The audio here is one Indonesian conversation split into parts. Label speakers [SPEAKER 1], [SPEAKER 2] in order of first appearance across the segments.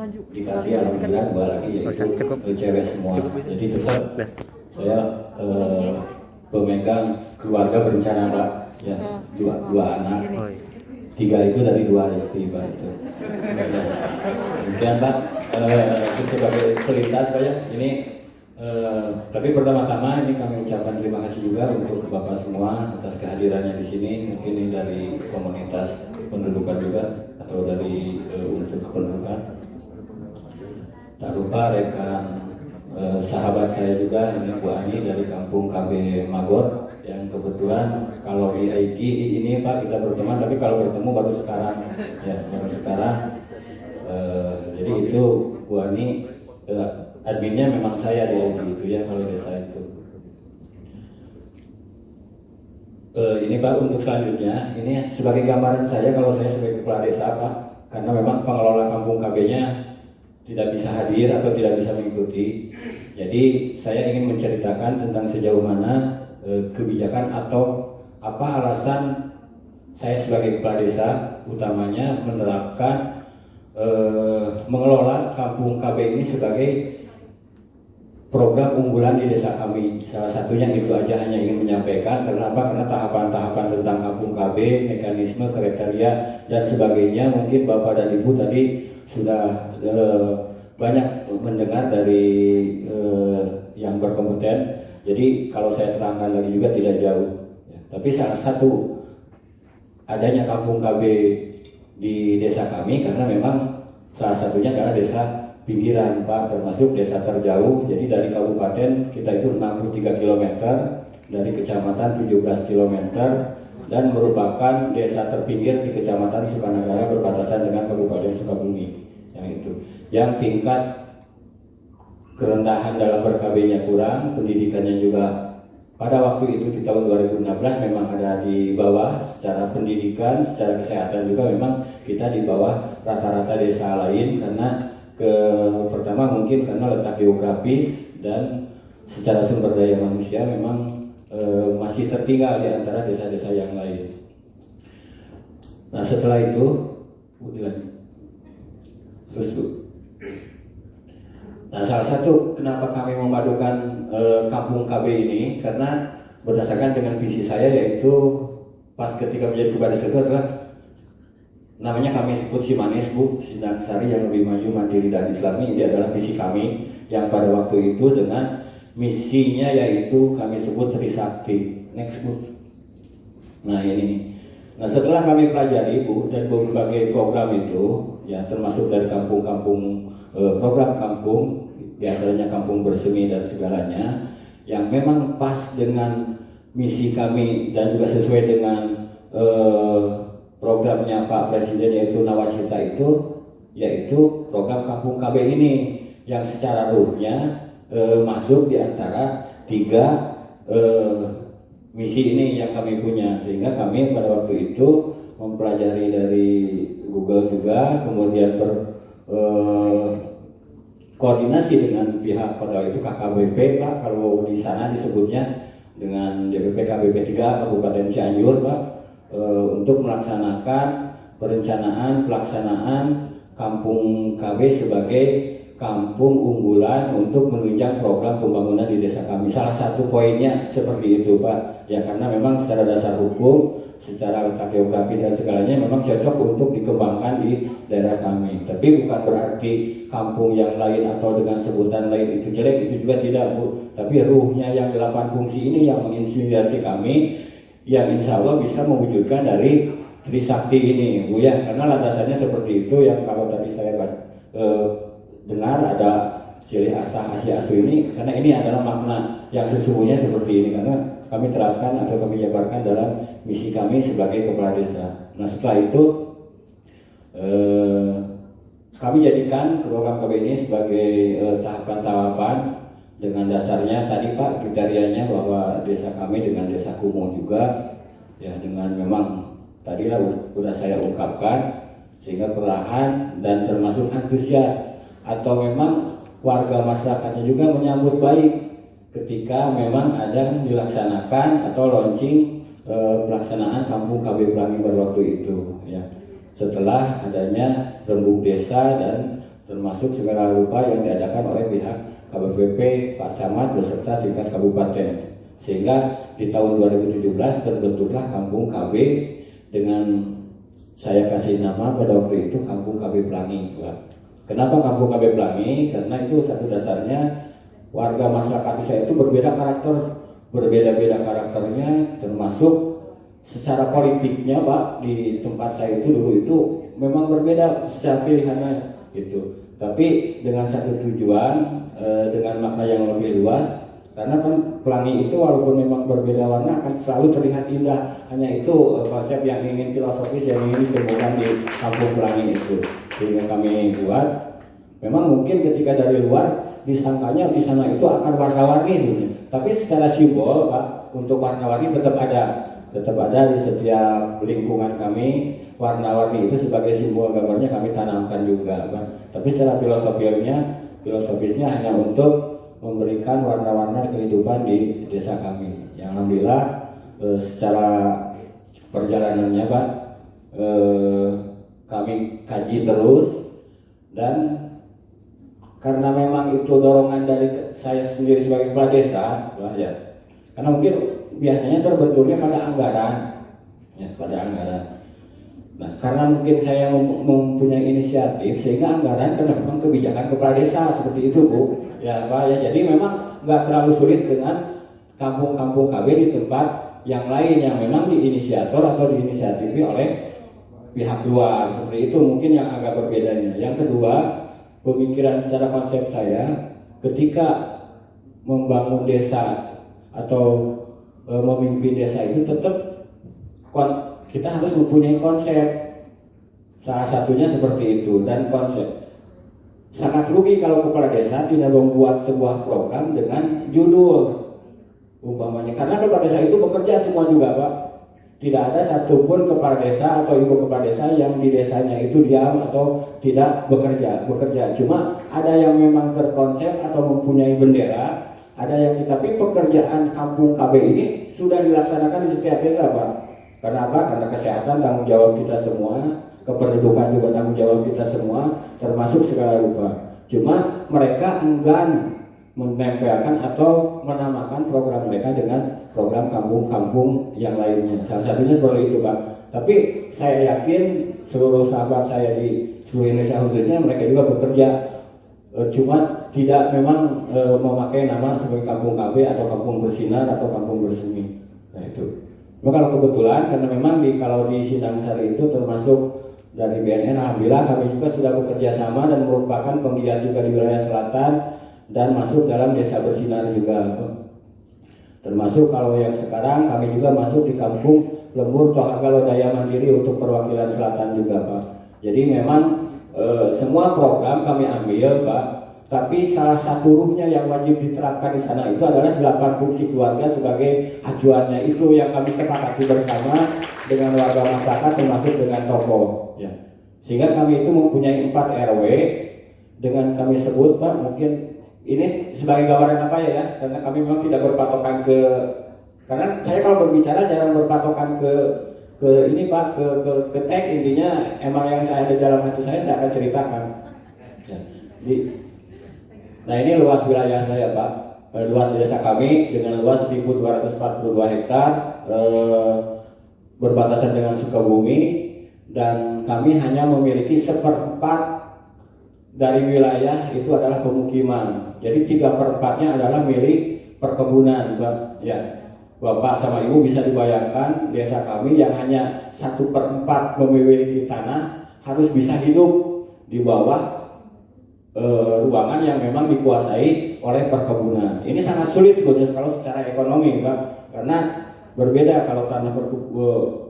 [SPEAKER 1] maju.
[SPEAKER 2] Dikasih alhamdulillah 2 lagi yaitu cewek semua. Jadi tetap saya pemegang keluarga berencana Pak, ya dua anak, 3 itu dari 2 istri Pak itu. Kemudian Pak, itu sebagai selintas Pak ya, ini tapi pertama-tama ini kami ucapkan terima kasih juga untuk Bapak semua atas kehadirannya di sini. Mungkin ini dari komunitas pendudukan juga atau dari unsur kependudukan. Tak lupa rekan sahabat saya juga ini Bu Ani dari kampung KB Magor yang kebetulan kalau di IG ini Pak kita berteman, tapi kalau bertemu baru sekarang ya baru sekarang. Jadi itu Bu Ani adminnya memang saya di IG itu ya kalau desa itu. Ini Pak untuk selanjutnya ini sebagai gambaran saya kalau saya sebagai kepala desa Pak, karena memang pengelola kampung KB-nya tidak bisa hadir atau tidak bisa mengikuti. Jadi saya ingin menceritakan tentang sejauh mana kebijakan atau apa alasan saya sebagai kepala desa utamanya menerapkan mengelola kampung KB ini sebagai program unggulan di desa kami. Salah satunya itu aja, hanya ingin menyampaikan. Karena apa? Karena tahapan-tahapan tentang kampung KB, mekanisme, kriteria dan sebagainya mungkin Bapak dan Ibu tadi sudah banyak mendengar dari yang berkompeten. Jadi kalau saya terangkan lagi juga tidak jauh ya. Tapi salah satu adanya kampung KB di desa kami karena memang salah satunya adalah desa pinggiran Pak, termasuk desa terjauh. Jadi dari kabupaten kita itu 63 km, dari kecamatan 17 km, dan merupakan desa terpinggir di kecamatan Sukanagara berbatasan dengan Kabupaten Sukabumi. Yang tingkat kerendahan dalam ber-KB-nya kurang, pendidikannya juga pada waktu itu di tahun 2016 memang ada di bawah secara pendidikan, secara kesehatan juga memang kita di bawah rata-rata desa lain karena pertama mungkin karena letak geografis dan secara sumber daya manusia memang masih tertinggal di antara desa-desa yang lain. Nah setelah itu, nah salah satu kenapa kami memadukan kampung KB ini karena berdasarkan dengan visi saya yaitu pas ketika menjadi kepala desa itu adalah namanya kami sebut Simanis Bu, Sindang Sari yang lebih maju, mandiri dan Islami. Ini adalah visi kami yang pada waktu itu dengan misinya yaitu kami sebut Trisakti. Next Bu. Nah ini. Nah setelah kami pelajari Bu dan berbagai program itu ya termasuk dari kampung-kampung program kampung diantaranya kampung bersemi dan segalanya yang memang pas dengan misi kami dan juga sesuai dengan programnya Pak Presiden yaitu Nawacita itu yaitu program kampung KB ini yang secara ruhnya masuk di antara 3 misi ini yang kami punya, sehingga kami pada waktu itu mempelajari dari Google juga, kemudian koordinasi dengan pihak pada itu KKBP Pak, kalau di sana disebutnya dengan DPP KBP 3 Kabupaten Cianjur Pak, untuk melaksanakan perencanaan pelaksanaan kampung KB sebagai kampung unggulan untuk menunjang program pembangunan di desa kami. Salah satu poinnya seperti itu Pak, ya karena memang secara dasar hukum, secara letak geografi dan segalanya memang cocok untuk dikembangkan di daerah kami. Tapi bukan berarti kampung yang lain atau dengan sebutan lain itu jelek, itu juga tidak Bu. Tapi ruhnya yang 8 fungsi ini yang menginspirasi kami, yang insya Allah bisa mewujudkan dari Trisakti ini Bu ya, karena landasannya seperti itu yang kalau tadi saya dengar ada silih asah asih asu ini, karena ini adalah makna yang sesungguhnya seperti ini karena kami terapkan atau kami jabarkan dalam misi kami sebagai kepala desa. Nah setelah itu kami jadikan program KB ini sebagai tahapan-tahapan dengan dasarnya tadi Pak kriterianya bahwa desa kami dengan desa kumuh juga ya dengan memang tadilah sudah saya ungkapkan sehingga perlahan dan termasuk antusias atau memang warga masyarakatnya juga menyambut baik ketika memang ada dilaksanakan atau launching pelaksanaan kampung KB Pelangi pada waktu itu ya setelah adanya rembuk desa dan termasuk segala rupa yang diadakan oleh pihak KBPP, Pak Camat beserta tingkat kabupaten. Sehingga di tahun 2017 terbentuklah Kampung KB dengan saya kasih nama pada waktu itu Kampung KB Pelangi. Kenapa Kampung KB Pelangi? Karena itu satu dasarnya warga masyarakat saya itu berbeda karakter, berbeda-beda karakternya, termasuk secara politiknya Pak di tempat saya itu dulu itu memang berbeda secara pilihannya gitu. Tapi dengan satu tujuan, dengan makna yang lebih luas, karena kan pelangi itu walaupun memang berbeda warna akan selalu terlihat indah. Hanya itu konsep yang ingin filosofis yang ingin ditemukan di Kampung Pelangi itu. Sehingga kami buat, memang mungkin ketika dari luar disangkanya di sana itu akan warna-warni sebenarnya. Tapi secara simbol Pak, untuk warna-warni tetap ada di setiap lingkungan kami. Warna-warni itu sebagai simbol gambarnya kami tanamkan juga Pak. Tapi secara filosofisnya hanya untuk memberikan warna-warna kehidupan di desa kami. Yang alhamdulillah secara perjalanannya Pak, kami kaji terus, dan karena memang itu dorongan dari saya sendiri sebagai kepala desa Pak, ya. Karena mungkin biasanya terbentuknya pada anggaran, ya, pada anggaran. Nah, karena mungkin saya mempunyai inisiatif sehingga anggaran karena memang kebijakan kepala desa seperti itu Bu, ya Pak, ya. Jadi memang nggak terlalu sulit dengan kampung-kampung KB di tempat yang lain yang memang diinisiator atau diinisiatifi oleh pihak luar seperti itu, mungkin yang agak berbedanya. Yang kedua, pemikiran secara konsep saya ketika membangun desa atau memimpin desa itu tetap kita harus mempunyai konsep. Salah satunya seperti itu, dan konsep. Sangat rugi kalau kepala desa tidak membuat sebuah program dengan judul umpamanya, karena kepala desa itu bekerja semua juga Pak. Tidak ada satupun kepala desa atau ibu kepala desa yang di desanya itu diam atau tidak bekerja. Cuma ada yang memang terkonsep atau mempunyai bendera, ada yang tapi pekerjaan Kampung KB ini sudah dilaksanakan di setiap desa Pak. Karena apa? Karena kesehatan tanggung jawab kita semua, kependudukan juga tanggung jawab kita semua, termasuk segala rupa. Cuma mereka enggan menempelkan atau menamakan program mereka dengan program kampung-kampung yang lainnya. Salah satunya seperti itu Pak. Tapi saya yakin seluruh sahabat saya di seluruh Indonesia khususnya mereka juga bekerja, cuma tidak memang memakai nama sebagai Kampung KB atau Kampung Bersinar atau Kampung Bersemi. Nah itu. Nah, kalau kebetulan karena memang kalau di Sindang Sari itu termasuk dari BNN, alhamdulillah kami juga sudah bekerja sama dan merupakan penggiat juga di wilayah selatan dan masuk dalam desa Bersinar juga. Termasuk kalau yang sekarang kami juga masuk di Kampung Lembur Tohaga Lodaya Mandiri untuk perwakilan selatan juga Pak. Jadi memang semua program kami ambil Pak. Tapi salah satu ruhnya yang wajib diterapkan di sana itu adalah 8 fungsi keluarga sebagai acuannya, itu yang kami sepakati bersama dengan warga masyarakat termasuk dengan tokoh. Ya. Sehingga kami itu mempunyai 4 RW dengan kami sebut Pak, mungkin ini sebagai gambaran apa ya, karena kami memang tidak berpatokan karena saya kalau berbicara jarang berpatokan ke ini Pak, ke tag, intinya emang yang saya ada dalam hati saya akan ceritakan. Ya. Nah ini luas wilayah saya Pak, luas desa kami dengan luas 1.242 hektar, berbatasan dengan Sukabumi, dan kami hanya memiliki 1/4 dari wilayah itu adalah pemukiman. Jadi 3/4-nya adalah milik perkebunan Pak. Ya, Bapak sama Ibu bisa dibayangkan desa kami yang hanya 1/4 memiliki tanah harus bisa hidup di bawah ruangan yang memang dikuasai oleh perkebunan. Ini sangat sulit sebetulnya kalau secara ekonomi Pak, karena berbeda kalau tanah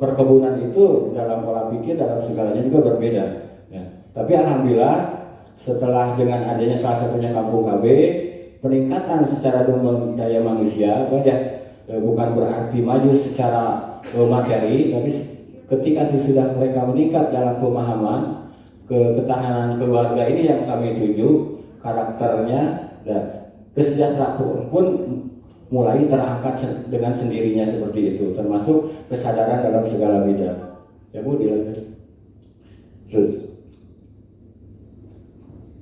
[SPEAKER 2] perkebunan itu dalam pola pikir, dalam segalanya juga berbeda. Ya. Tapi alhamdulillah setelah dengan adanya salah satunya Kampung KB, peningkatan secara daya manusia, bukan berarti maju secara materi, tapi ketika sudah mereka meningkat dalam pemahaman, ketahanan keluarga ini yang kami tuju, karakternya dan kesejahteraan pun mulai terangkat dengan sendirinya seperti itu, termasuk kesadaran dalam segala bidang. Ya Bu, dilanjut. Terus.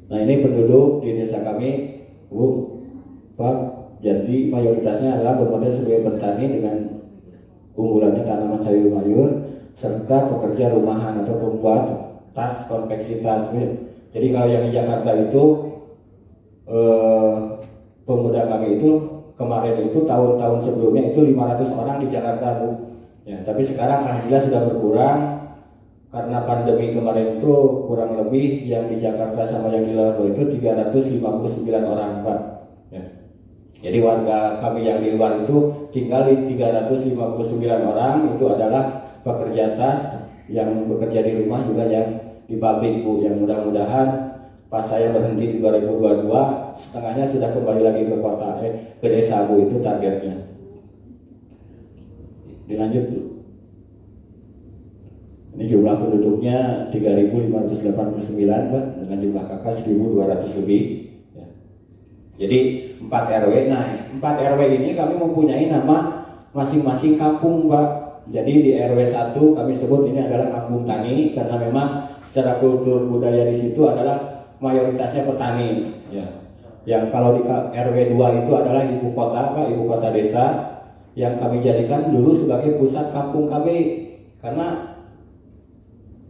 [SPEAKER 2] Nah ini penduduk di desa kami, Bu, Pak, jadi mayoritasnya adalah bermodal sebagai petani dengan unggulannya tanaman sayur mayur serta pekerja rumahan atau pembuat tas konveksi tas. Jadi kalau yang di Jakarta itu pemuda kami itu kemarin itu tahun-tahun sebelumnya itu 500 orang di Jakarta, Bu. Ya, tapi sekarang alhamdulillah sudah berkurang karena pandemi kemarin itu kurang lebih yang di Jakarta sama yang di luar itu 359 orang, Pak. Ya. Jadi warga kami yang di luar itu tinggal di 359 orang, itu adalah pekerja tas yang bekerja di rumah juga yang di pabrik, Bu. Yang mudah-mudahan pas saya berhenti di 2022 setengahnya sudah kembali lagi ke kota, ke desa, Bu, itu targetnya. Dilanjut, Bu. Ini jumlah penduduknya 3.589, Pak, dengan jumlah kakak 1.200 lebih. Ya. Jadi 4 RW. Nah, 4 RW ini kami mempunyai nama masing-masing kampung, Pak. Jadi di RW 1 kami sebut ini adalah kampung tani karena memang secara kultur budaya di situ adalah mayoritasnya petani. Ya. Yang kalau di RW 2 itu adalah ibu kota, Pak, ibu kota desa yang kami jadikan dulu sebagai pusat kampung KB karena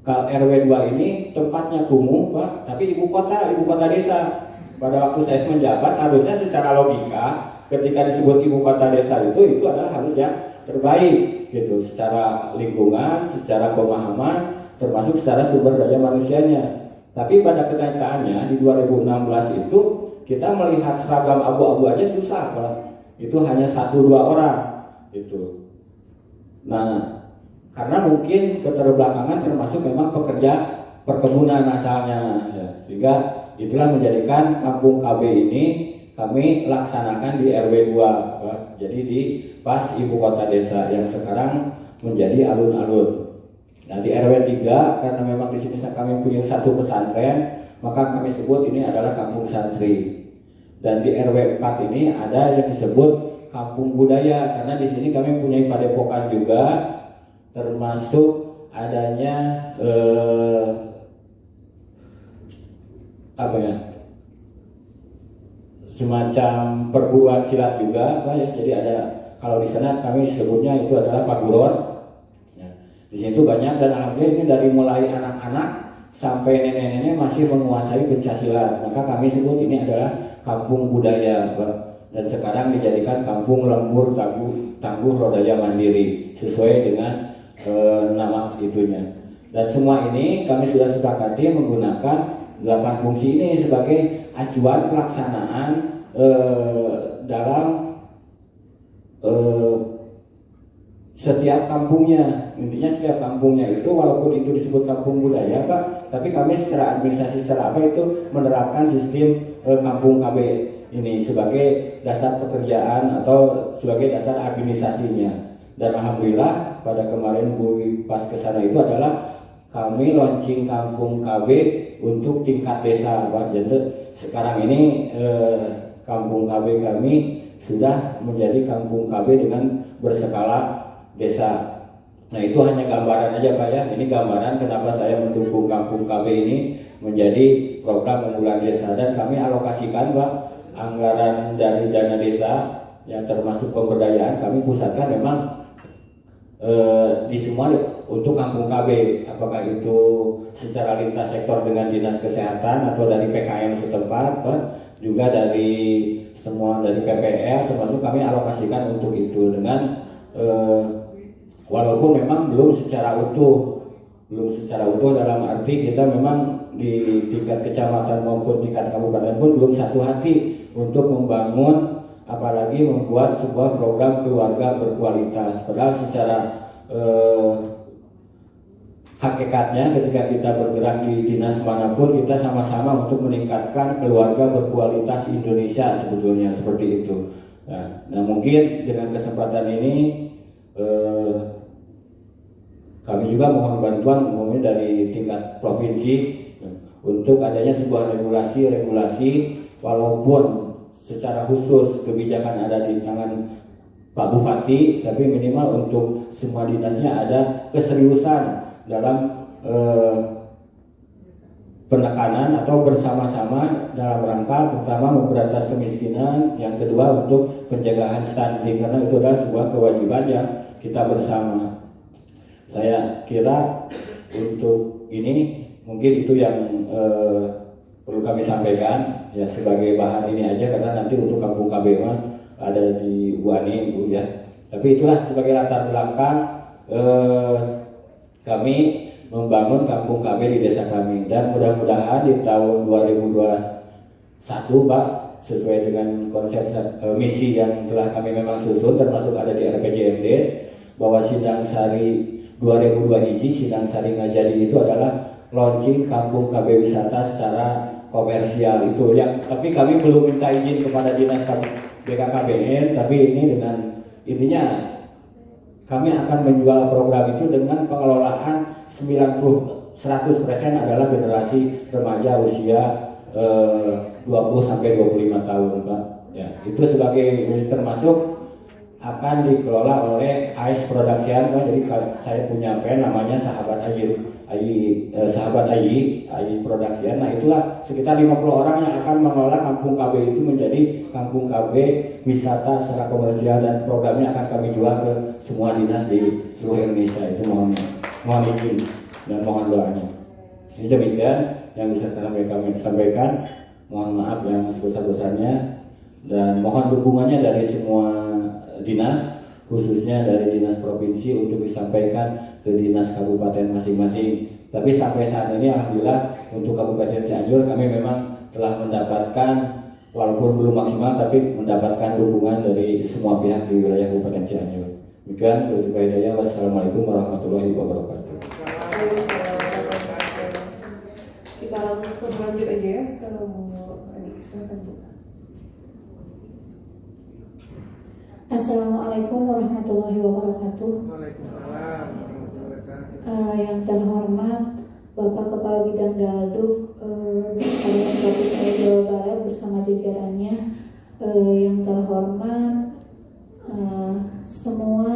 [SPEAKER 2] RW 2 ini tempatnya kumuh, Pak, tapi ibu kota desa. Pada waktu saya menjabat harusnya secara logika ketika disebut ibu kota desa itu adalah harus yang terbaik gitu, secara lingkungan, secara pemahaman, termasuk secara sumber daya manusianya. Tapi pada kenyataannya di 2016 itu kita melihat seragam abu-abu aja susah, Pak. Itu hanya 1-2 orang gitu. Nah, karena mungkin keterbelakangan termasuk memang pekerja perkebunan asalnya, ya. Sehingga itulah menjadikan kampung KB ini kami laksanakan di RW 2, Pak. Jadi di pas ibu kota desa yang sekarang menjadi alun-alun. Nah di RW 3 karena memang di sini kami punya satu pesantren, maka kami sebut ini adalah kampung santri. Dan di RW 4 ini ada yang disebut kampung budaya karena di sini kami punya padepokan juga, termasuk adanya semacam perguruan silat juga, Pak, ya. Jadi ada, kalau di sana kami sebutnya itu adalah paguron. Ya. Di situ banyak dan alhamdulillah ini dari mulai anak-anak sampai nenek-nenek masih menguasai pencaksilat. Maka kami sebut ini adalah kampung budaya, Pak. Dan sekarang dijadikan kampung lembur tangguh lodaya mandiri sesuai dengan nama itunya. Dan semua ini kami sudah sepakati menggunakan 8 fungsi ini sebagai acuan pelaksanaan dalam setiap kampungnya. Intinya setiap kampungnya itu walaupun itu disebut kampung budaya, Pak, tapi kami secara administrasi secara apa itu menerapkan sistem kampung KB ini sebagai dasar pekerjaan atau sebagai dasar administrasinya. Dan alhamdulillah pada kemarin Bu pas kesana itu adalah kami launching kampung KB untuk tingkat desa, Pak. Jadi sekarang ini kampung KB kami sudah menjadi kampung KB dengan berskala desa. Nah itu hanya gambaran aja, Pak, ya. Ini gambaran kenapa saya mendukung kampung KB ini menjadi program unggulan desa, dan kami alokasikan, Pak, anggaran dari dana desa yang termasuk pemberdayaan kami pusatkan memang di semua untuk kampung KB, apakah itu secara lintas sektor dengan dinas kesehatan atau dari PKM setempat, Pak, juga dari semua dari PPR, termasuk kami alokasikan untuk itu dengan walaupun memang belum secara utuh dalam arti kita memang di tingkat kecamatan maupun tingkat kabupaten pun belum satu hati untuk membangun apalagi membuat sebuah program keluarga berkualitas. Padahal secara hakikatnya ketika kita bergerak di dinas manapun kita sama-sama untuk meningkatkan keluarga berkualitas Indonesia sebetulnya seperti itu. Nah mungkin dengan kesempatan ini kami juga mohon bantuan umumnya dari tingkat provinsi untuk adanya sebuah regulasi walaupun secara khusus kebijakan ada di tangan Pak Bupati, tapi minimal untuk semua dinasnya ada keseriusan dalam penekanan atau bersama-sama dalam rangka pertama memberantas kemiskinan, yang kedua untuk penjagaan stunting, karena itu adalah sebuah kewajiban yang kita bersama. Saya kira untuk ini mungkin itu yang perlu kami sampaikan ya sebagai bahan ini aja, karena nanti untuk kampung KB ada di Buani Bu ya. Tapi itulah sebagai latar belakang kami membangun kampung KB di desa kami, dan mudah-mudahan di tahun 2021 Pak, sesuai dengan konsep misi yang telah kami memang susun termasuk ada di RPJMD, bahwa Sindang Sari 2002 hiji Sindang Sari Ngajadi itu adalah launching kampung KB wisata secara komersial itu ya. Tapi kami belum minta izin kepada dinas BKKBN, tapi ini dengan intinya kami akan menjual program itu dengan pengelolaan 100% adalah generasi remaja usia 20 sampai 25 tahun Pak. Ya, itu sebagai termasuk akan dikelola oleh AIS Production Pak. Jadi saya punya pen namanya Sahabat Ayi Production. Nah, itulah sekitar 50 orang yang akan mengelola kampung KB itu menjadi kampung KB wisata secara komersial, dan programnya akan kami jual ke semua dinas di seluruh Indonesia. Itu mohon izin dan mohon doanya. Ini demikian yang bisa kami sampaikan. Mohon maaf yang sebesar-besarnya, dan mohon dukungannya dari semua dinas, khususnya dari dinas provinsi untuk disampaikan ke dinas kabupaten masing-masing. Tapi sampai saat ini alhamdulillah untuk Kabupaten Cianjur kami memang telah mendapatkan, walaupun belum maksimal, tapi mendapatkan dukungan dari semua pihak di wilayah Kabupaten Cianjur. Demikian, wassalamualaikum warahmatullahi wabarakatuh.
[SPEAKER 1] Kita langsung lanjut aja ya ke silakan Bu.
[SPEAKER 3] Assalamualaikum warahmatullahi wabarakatuh.
[SPEAKER 4] Waalaikumsalam warahmatullahi wabarakatuh.
[SPEAKER 3] Yang terhormat Bapak Kepala Bidang Dalduk Kabupaten Provinsi Jawa Barat bersama jajarannya,